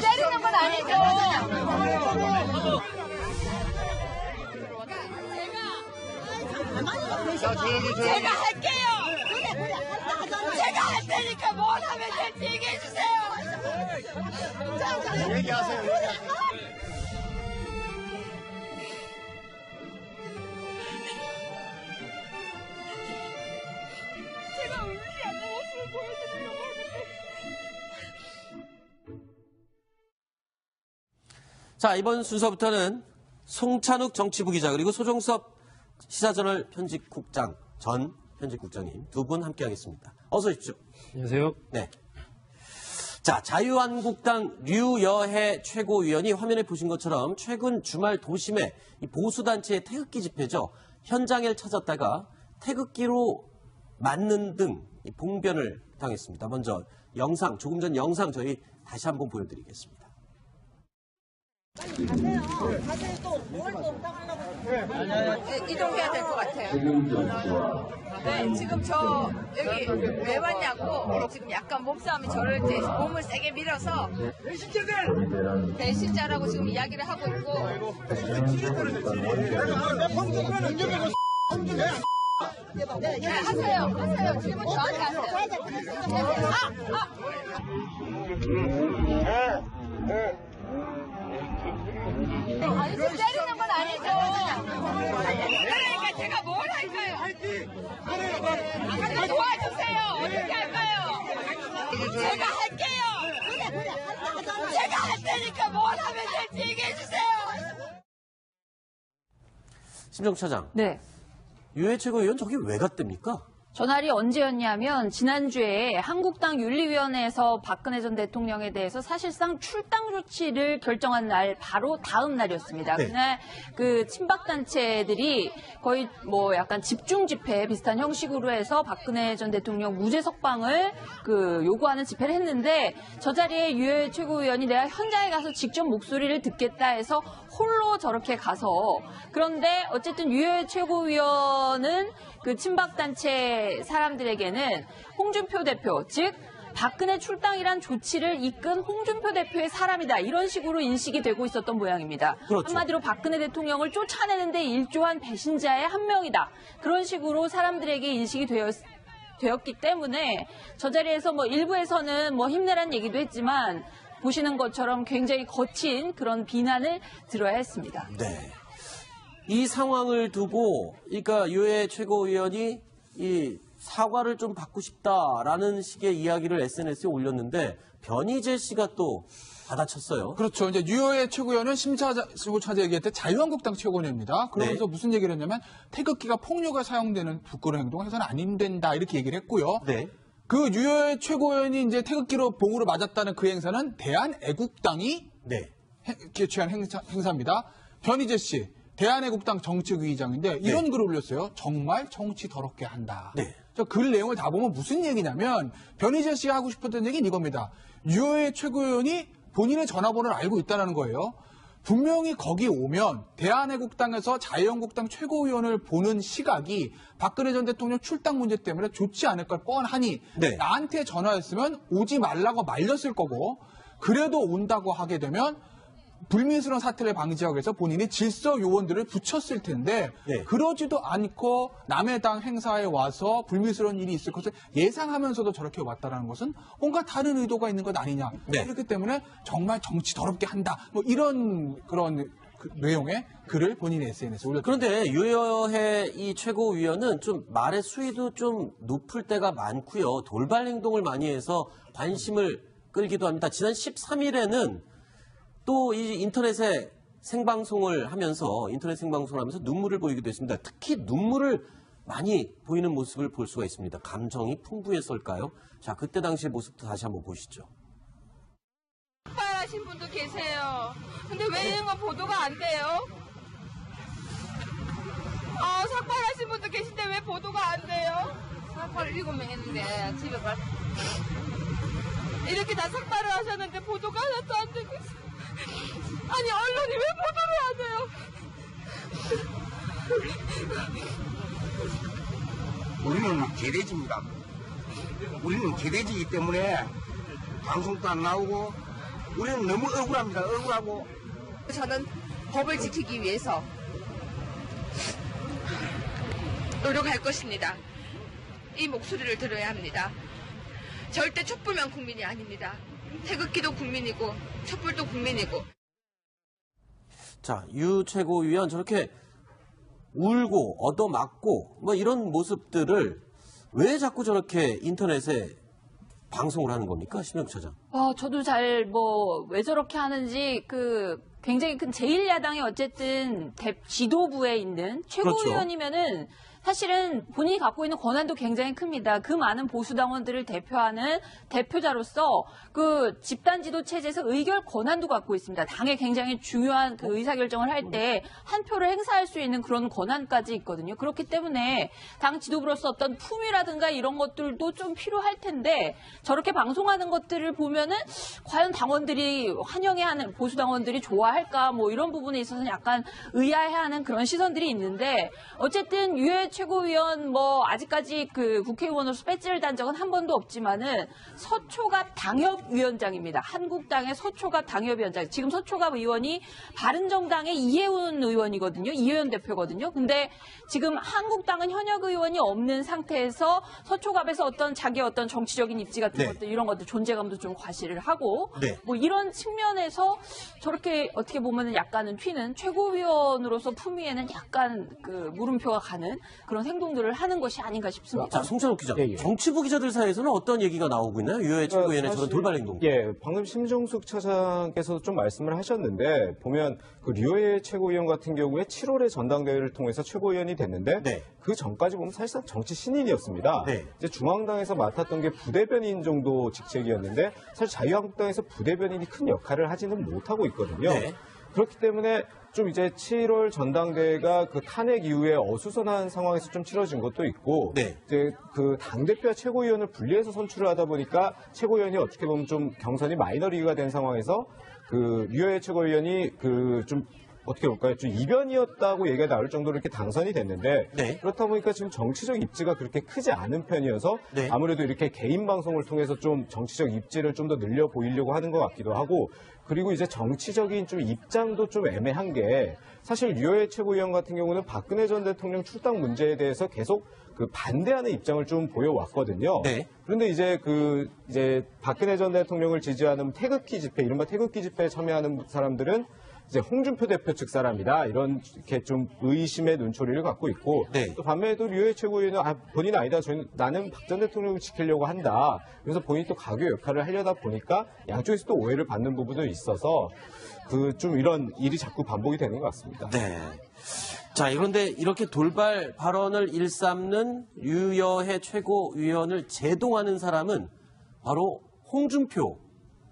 때리는 건 아니죠. 제가 할게요. 제가 할 테니까 뭘 하면 될지 얘기해 주세요. 얘기하세요. 제가 울지 않는 모습을 보여드리려고 하는데. 자, 이번 순서부터는 송찬욱 정치부 기자 그리고 소종섭 시사저널 편집국장 전 편집국장님 두 분 함께하겠습니다. 어서 오십시오. 안녕하세요. 네. 자, 자유한국당 류여해 최고위원이 화면에 보신 것처럼 최근 주말 도심에 이 보수단체의 태극기 집회죠. 현장을 찾았다가 태극기로 맞는 등 봉변을 당했습니다. 먼저 영상, 조금 전 영상 저희 다시 한번 보여드리겠습니다. 가세요. 이동해야 될 것 같아요. 네, 지금 저 여기 왜 왔냐고 지금 약간 몸싸움이 저를 이제 몸을 세게 밀어서 배신자라고 지금 이야기를 하고 있고. 네, 하세요. 질문 저한테 하세요. 아니, 지금 때리는 건 아니죠. 그러니까 제가 뭘 할까요? 도와주세요. 어떻게 할까요? 제가 할게요. 제가 할 테니까 뭘 하면 될지 얘기해 주세요. 심정 차장. 네. 유해 최고위원 저기 왜 갔답니까? 전날이 언제였냐면 지난주에 한국당 윤리위원회에서 박근혜 전 대통령에 대해서 사실상 출당 조치를 결정한 날 바로 다음 날이었습니다. 네. 그날 그 친박단체들이 거의 뭐 약간 집중 집회 비슷한 형식으로 해서 박근혜 전 대통령 무죄 석방을 요구하는 집회를 했는데 저 자리에 유해 최고위원이 내가 현장에 가서 직접 목소리를 듣겠다 해서 홀로 저렇게 가서 그런데 어쨌든 유해 최고위원은 그 친박단체 사람들에게는 홍준표 대표, 즉 박근혜 출당이란 조치를 이끈 홍준표 대표의 사람이다. 이런 식으로 인식이 되고 있었던 모양입니다. 그렇죠. 한마디로 박근혜 대통령을 쫓아내는데 일조한 배신자의 한 명이다. 그런 식으로 사람들에게 인식이 되었기 때문에 저 자리에서 뭐 일부에서는 뭐 힘내라는 얘기도 했지만 보시는 것처럼 굉장히 거친 그런 비난을 들어야 했습니다. 네. 이 상황을 두고, 그러니까 유해 최고위원이 이 사과를 좀 받고 싶다라는 식의 이야기를 SNS에 올렸는데 변희재 씨가 또 받아쳤어요. 그렇죠. 이제 유여해 최고위원은 심차자 얘기할 때 자유한국당 최고위원입니다. 그러면서 네. 무슨 얘기를 했냐면 태극기가 폭력에 사용되는 부끄러운 행동을 해서는 안 된다 이렇게 얘기를 했고요. 네. 그 유여해 최고위원이 이제 태극기로 봉으로 맞았다는 그 행사는 대한애국당이 네. 개최한 행사입니다. 변희재 씨. 대한애국당 정책위의장인데 이런 글을 올렸어요. 정말 정치 더럽게 한다. 네. 저 글 내용을 다 보면 무슨 얘기냐면 변희재 씨가 하고 싶었던 얘기는 이겁니다. 유여해 최고위원이 본인의 전화번호를 알고 있다는 거예요. 분명히 거기 오면 대한애국당에서 자유한국당 최고위원을 보는 시각이 박근혜 전 대통령 출당 문제 때문에 좋지 않을 걸 뻔하니 네. 나한테 전화했으면 오지 말라고 말렸을 거고 그래도 온다고 하게 되면 불미스러운 사태를 방지하기 위해서 본인이 질서 요원들을 붙였을 텐데 네. 그러지도 않고 남의 당 행사에 와서 불미스러운 일이 있을 것을 예상하면서도 저렇게 왔다는 것은 뭔가 다른 의도가 있는 것 아니냐. 네. 그렇기 때문에 정말 정치 더럽게 한다. 뭐 이런 그런 내용의 글을 본인의 SNS에 올렸습니다. 그런데 유여해 이 최고위원은 좀 말의 수위도 좀 높을 때가 많고요. 돌발 행동을 많이 해서 관심을 끌기도 합니다. 지난 13일에는 또 이 인터넷 생방송을 하면서 눈물을 보이기도 했습니다. 특히 눈물을 많이 보이는 모습을 볼 수가 있습니다. 감정이 풍부했을까요? 자, 그때 당시의 모습도 다시 한번 보시죠. 삭발하신 분도 계세요. 근데 왜 이런 건 보도가 안 돼요? 삭발하신 분도 계신데 왜 보도가 안 돼요? 삭발을 7명 했는데 집에 이렇게 다 삭발을 하셨는데 보도가 하나도 안 되고 있어요. 아니 언론이 왜 보도를 안 해요? 우리는 개돼지입니다. 우리는 개돼지이기 때문에 방송도 안 나오고 우리는 너무 억울합니다. 억울하고. 저는 법을 지키기 위해서 노력할 것입니다. 이 목소리를 들어야 합니다. 절대 촛불만 국민이 아닙니다. 태극기도 국민이고 촛불도 국민이고. 자, 유 최고위원 저렇게 울고 얻어맞고 뭐 이런 모습들을 왜 자꾸 저렇게 인터넷에 방송을 하는 겁니까? 심영구 차장. 저도 잘 왜 저렇게 하는지 굉장히 큰 제1야당의 어쨌든 지도부에 있는 최고위원이면은 사실은 본인이 갖고 있는 권한도 굉장히 큽니다. 그 많은 보수당원들을 대표하는 대표자로서 그 집단지도 체제에서 의결 권한도 갖고 있습니다. 당에 굉장히 중요한 그 의사결정을 할 때 한 표를 행사할 수 있는 그런 권한까지 있거든요. 그렇기 때문에 당 지도부로서 어떤 품위라든가 이런 것들도 좀 필요할 텐데 저렇게 방송하는 것들을 보면은 과연 당원들이 환영해하는 보수당원들이 좋아할까 뭐 이런 부분에 있어서는 약간 의아해하는 그런 시선들이 있는데 어쨌든 유해 최고위원 아직까지 그 국회의원으로서 배지를 단 적은 한 번도 없지만은 서초갑 당협위원장입니다. 한국당의 서초갑 당협위원장. 지금 서초갑 의원이 바른정당의 이해운 의원이거든요. 이해운 대표거든요. 근데 지금 한국당은 현역 의원이 없는 상태에서 서초갑에서 자기의 어떤 정치적인 입지 같은 것들 이런 것들 존재감도 좀 과시를 하고 이런 측면에서 저렇게 어떻게 보면은 약간은 튀는 최고위원으로서 품위에는 약간 그 물음표가 가는 그런 행동들을 하는 것이 아닌가 싶습니다. 자, 송찬욱 기자. 정치부 기자들 사이에서는 어떤 얘기가 나오고 있나요? 유해 최고위원의 저런 돌발 행동. 방금 심정숙 차장께서도 좀 말씀을 하셨는데 보면 그 류해 최고위원 같은 경우에 7월에 전당대회를 통해서 최고위원이 됐는데 그 전까지 보면 사실상 정치 신인이었습니다. 이제 중앙당에서 맡았던 게 부대변인 정도 직책이었는데 사실 자유한국당에서 부대변인이 큰 역할을 하지는 못하고 있거든요. 그렇기 때문에 좀 이제 7월 전당대회가 그 탄핵 이후에 어수선한 상황에서 좀 치러진 것도 있고, 이제 그 당대표와 최고위원을 분리해서 선출을 하다 보니까 최고위원이 어떻게 보면 좀 경선이 마이너리그가 된 상황에서 그 류해 최고위원이 좀 어떻게 볼까요? 좀 이변이었다고 얘기가 나올 정도로 이렇게 당선이 됐는데 그렇다 보니까 지금 정치적 입지가 그렇게 크지 않은 편이어서 아무래도 이렇게 개인 방송을 통해서 좀 정치적 입지를 좀 더 늘려 보이려고 하는 것 같기도 하고 그리고 이제 정치적인 좀 입장도 좀 애매한 게 사실 류해 최고위원 같은 경우는 박근혜 전 대통령 출당 문제에 대해서 계속 그 반대하는 입장을 좀 보여왔거든요. 그런데 이제 이제 박근혜 전 대통령을 지지하는 태극기 집회, 이른바 태극기 집회에 참여하는 사람들은 이제 홍준표 대표 측 사람이다 이렇게 좀 의심의 눈초리를 갖고 있고 또 반면에도 류해 최고위원은 본인 아니다 나는 박 전 대통령을 지키려고 한다 그래서 본인이 또 가교 역할을 하려다 보니까 양쪽에서 또 오해를 받는 부분도 있어서 좀 이런 일이 자꾸 반복이 되는 것 같습니다. 자, 그런데 이렇게 돌발 발언을 일삼는 유여해 최고위원을 제동하는 사람은 바로 홍준표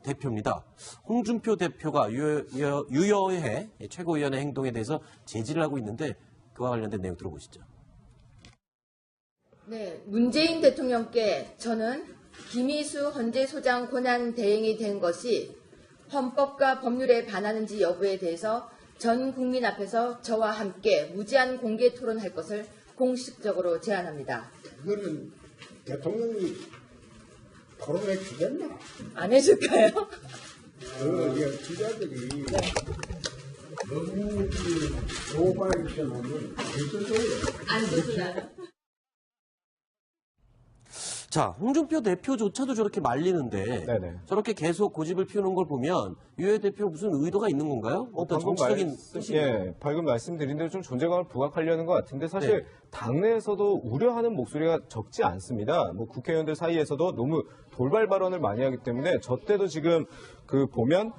대표입니다. 홍준표 대표가 유여해 최고위원의 행동에 대해서 제지를 하고 있는데 그와 관련된 내용 들어보시죠. 네, 문재인 대통령께 저는 김희수 헌재소장 권한 대행이 된 것이 헌법과 법률에 반하는지 여부에 대해서 전 국민 앞에서 저와 함께 무제한 공개 토론할 것을 공식적으로 제안합니다. 그거는 대통령이 토론해 주겠나? 안 해줄까요? 기자들이 너무 오버액션하면 안 됩니다. 자, 홍준표 대표조차도 저렇게 말리는데 저렇게 계속 고집을 피우는 걸 보면 유해 대표 무슨 의도가 있는 건가요? 어떤 정치적인 뜻이? 방금 말씀드린 대로 좀 존재감을 부각하려는 것 같은데 사실 당내에서도 우려하는 목소리가 적지 않습니다. 국회의원들 사이에서도 너무 돌발 발언을 많이 하기 때문에 저 때도 지금 보면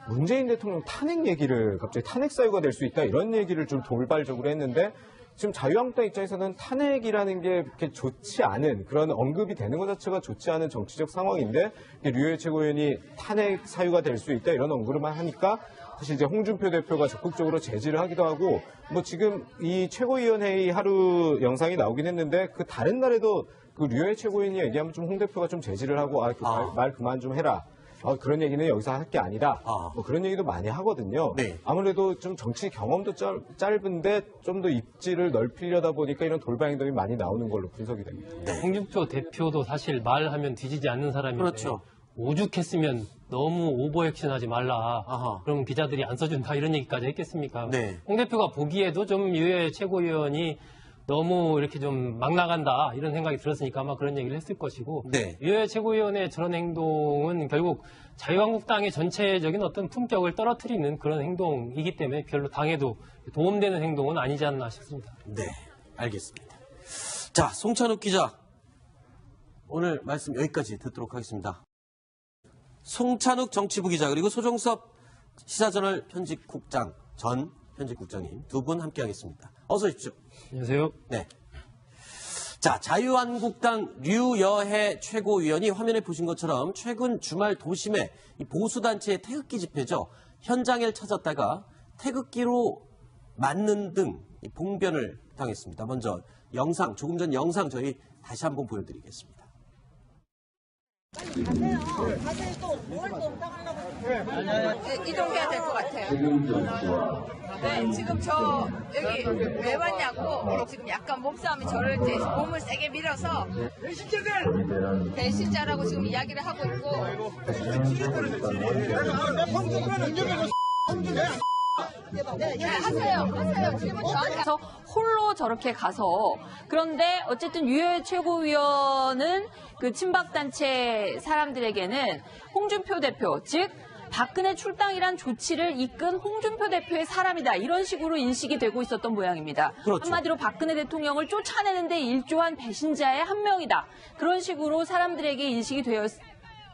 문재인 대통령 탄핵 얘기를 갑자기 탄핵 사유가 될 수 있다 이런 얘기를 좀 돌발적으로 했는데 지금 자유한국당 입장에서는 탄핵이라는 게 그렇게 좋지 않은 그런 언급이 되는 것 자체가 좋지 않은 정치적 상황인데 류해 최고위원이 탄핵 사유가 될 수 있다 이런 언급을만 하니까 사실 이제 홍준표 대표가 적극적으로 제지를 하기도 하고 지금 이 최고위원회의 하루 영상이 나오긴 했는데 그 다른 날에도 그 류해 최고위원이 얘기하면 좀 홍 대표가 좀 제지를 하고 말 그만 좀 해라. 그런 얘기는 여기서 할 게 아니다. 그런 얘기도 많이 하거든요. 아무래도 좀 정치 경험도 짧은데 좀 더 입지를 넓히려다 보니까 이런 돌발 행동이 많이 나오는 걸로 분석이 됩니다. 홍준표 대표도 사실 말하면 뒤지지 않는 사람인데 오죽했으면 너무 오버액션하지 말라. 아하. 그러면 기자들이 안 써준다 이런 얘기까지 했겠습니까? 네. 홍 대표가 보기에도 좀 유해 최고위원이 너무 이렇게 좀 막 나간다 이런 생각이 들었으니까 아마 그런 얘기를 했을 것이고 네. 유해 최고위원의 저런 행동은 결국 자유한국당의 전체적인 어떤 품격을 떨어뜨리는 그런 행동이기 때문에 별로 당에도 도움되는 행동은 아니지 않나 싶습니다. 네, 알겠습니다. 자, 송찬욱 기자, 오늘 말씀 여기까지 듣도록 하겠습니다. 송찬욱 정치부 기자 그리고 소종섭 시사저널 편집국장 전 편집국장님 두 분 함께하겠습니다. 어서 오십시오. 안녕하세요. 네. 자, 자유한국당 류여해 최고위원이 화면에 보신 것처럼 최근 주말 도심에 이 보수단체의 태극기 집회죠. 현장을 찾았다가 태극기로 맞는 등 이 봉변을 당했습니다. 먼저 영상, 조금 전 영상 저희 다시 한번 보여드리겠습니다. 이동해야 될 것 같아요. 네, 지금 저 여기 왜 왔냐고 지금 약간 몸싸움이 저를 이제 몸을 세게 밀어서 배신자라고 지금 이야기를 하고 있고. 네, 하세요. 질문 저한테. 그래서 홀로 저렇게 가서 그런데 어쨌든 유해 최고위원은 그 친박단체 사람들에게는 홍준표 대표 즉 박근혜 출당이란 조치를 이끈 홍준표 대표의 사람이다 이런 식으로 인식이 되고 있었던 모양입니다. 그렇죠. 한마디로 박근혜 대통령을 쫓아내는데 일조한 배신자의 한 명이다 그런 식으로 사람들에게 인식이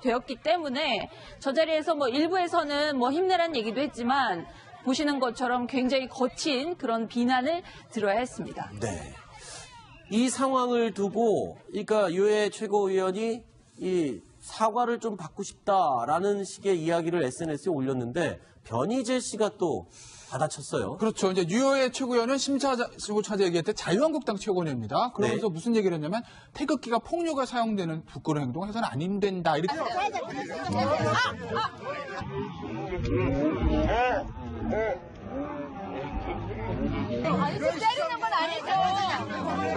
되었기 때문에 저 자리에서 뭐 일부에서는 뭐 힘내라는 얘기도 했지만 보시는 것처럼 굉장히 거친 그런 비난을 들어야 했습니다. 네. 이 상황을 두고, 그러니까 유해 최고위원이 이 사과를 좀 받고 싶다라는 식의 이야기를 SNS에 올렸는데 변희재 씨가 또 받아쳤어요. 그렇죠. 이제 유여해 최고위원은 심사숙고차제 얘기할 때 자유한국당 최고위원입니다. 그러면서 네. 무슨 얘기를 했냐면 태극기가 폭력에 사용되는 부끄러운 행동 해서는 안 된다. 이렇게. 아니, 좀 때리는 건 아니죠.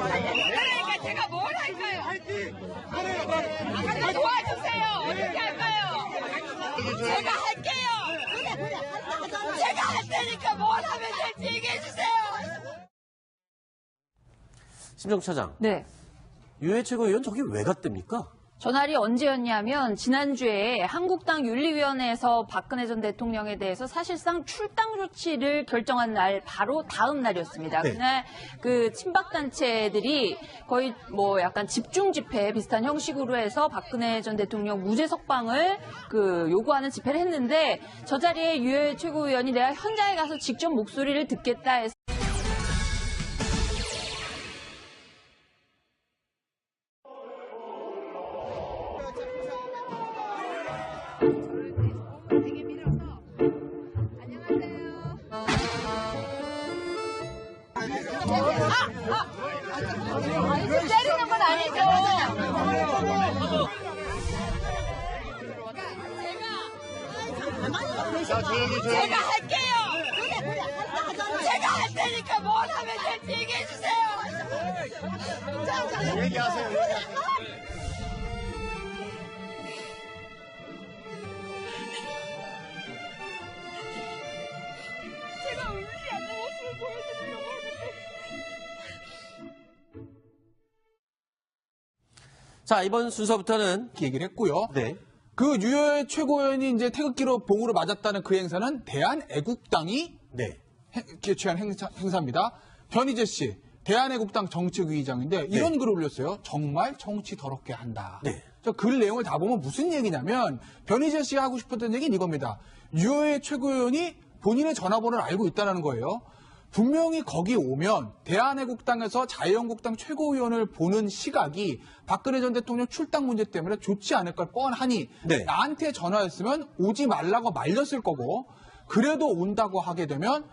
그러니까 제가 뭘 할까요? 하나 도와주세요. 어떻게 할까요? 제가 할게요. 제가 할 테니까 뭘 하면 될지 얘기해 주세요. 심정 차장. 네. 유해 최고위원 저기 왜 갔답니까? 전날이 언제였냐면 지난주에 한국당 윤리위원회에서 박근혜 전 대통령에 대해서 사실상 출당 조치를 결정한 날 바로 다음 날이었습니다. 네. 그날 그 친박단체들이 거의 뭐 약간 집중 집회 비슷한 형식으로 해서 박근혜 전 대통령 무죄 석방을 그 요구하는 집회를 했는데 저 자리에 유해 최고위원이 내가 현장에 가서 직접 목소리를 듣겠다 해서 되게 밀어서 안녕하세요. 아니, 좀 때리는 건 아니죠. 제가 할게요. 제가 할 테니까 뭘 하면 될지 얘기해 주세요. 얘기하세요. 제가 울지 않는 모습을 보여드리려고 하는데. 자, 이번 순서부터는 얘기를 했고요. 네. 그 유여해 최고위원이 이제 태극기로 봉으로 맞았다는 그 행사는 대한애국당이 네. 개최한 행사입니다. 변희재 씨, 대한애국당 정책위의장인데 이런 글을 올렸어요. 정말 정치 더럽게 한다. 네. 저 글 내용을 다 보면 무슨 얘기냐면 변희재 씨가 하고 싶었던 얘기는 이겁니다. 유여해 최고위원이 본인의 전화번호를 알고 있다는 거예요. 분명히 거기 오면 대한애국당에서 자유한국당 최고위원을 보는 시각이 박근혜 전 대통령 출당 문제 때문에 좋지 않을 걸 뻔하니 네. 나한테 전화했으면 오지 말라고 말렸을 거고 그래도 온다고 하게 되면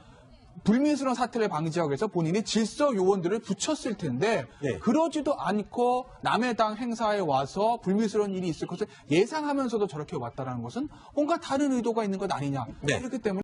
불미스러운 사태를 방지하기 위해서 본인이 질서 요원들을 붙였을 텐데 네. 그러지도 않고 남의 당 행사에 와서 불미스러운 일이 있을 것을 예상하면서도 저렇게 왔다는 것은 뭔가 다른 의도가 있는 것 아니냐. 네. 그렇기 때문에